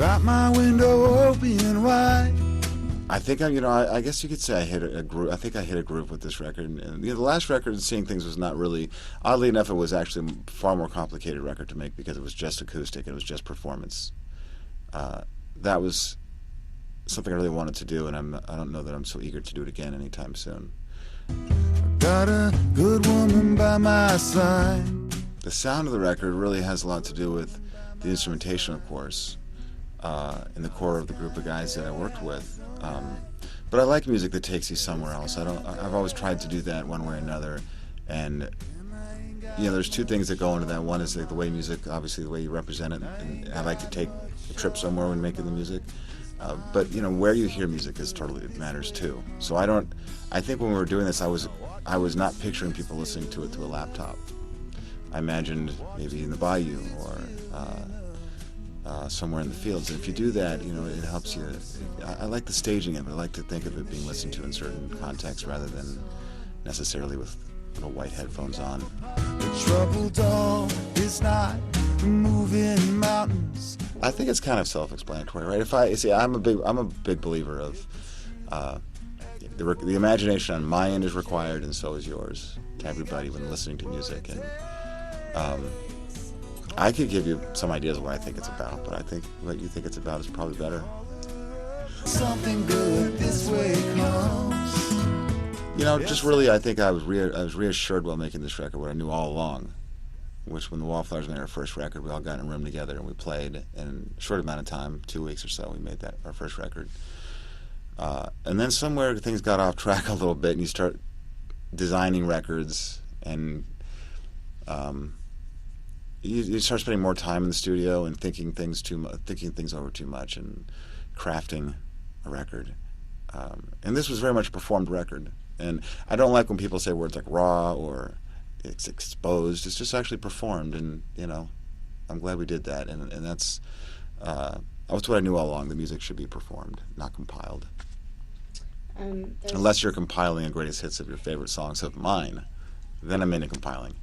Got my window open wide. I think I guess you could say I hit a groove. I think I hit a groove with this record. And the last record, Seeing Things, was not really. Oddly enough, it was actually a far more complicated record to make because it was just acoustic. It was just performance. That was something I really wanted to do, and I don't know that I'm so eager to do it again anytime soon. Got a good woman by my side. The sound of the record really has a lot to do with the instrumentation, of course, in the core of the group of guys that I worked with. But I like music that takes you somewhere else. I've always tried to do that one way or another, and there's two things that go into that. One is the way music, obviously the way you represent it, and I like to take a trip somewhere when making the music. But where you hear music it matters too. So I think when we were doing this, I was not picturing people listening to it through a laptop. I imagined maybe in the bayou or somewhere in the fields. And if you do that, it helps you. I like the staging of it. I like to think of it being listened to in certain contexts rather than necessarily with little white headphones on. The trouble dog is not moving mountains. I think it's kind of self-explanatory, right? I'm a big believer of the imagination on my end is required, and so is yours, to everybody when listening to music. And I could give you some ideas of what I think it's about, but I think what you think it's about is probably better. Something good this way comes. Just really, I think I was reassured while making this record what I knew all along, which when the Wallflowers made our first record, we all got in a room together and we played, and in a short amount of time, 2 weeks or so, we made that our first record. And then somewhere things got off track a little bit, and you start designing records, and you start spending more time in the studio and thinking things over too much, and crafting a record. And this was very much a performed record. And I don't like when people say words like raw or it's exposed. It's just actually performed, and I'm glad we did that. And that's what I knew all along. The music should be performed, not compiled. Unless you're compiling a greatest hits of your favorite songs of mine, then I'm into compiling.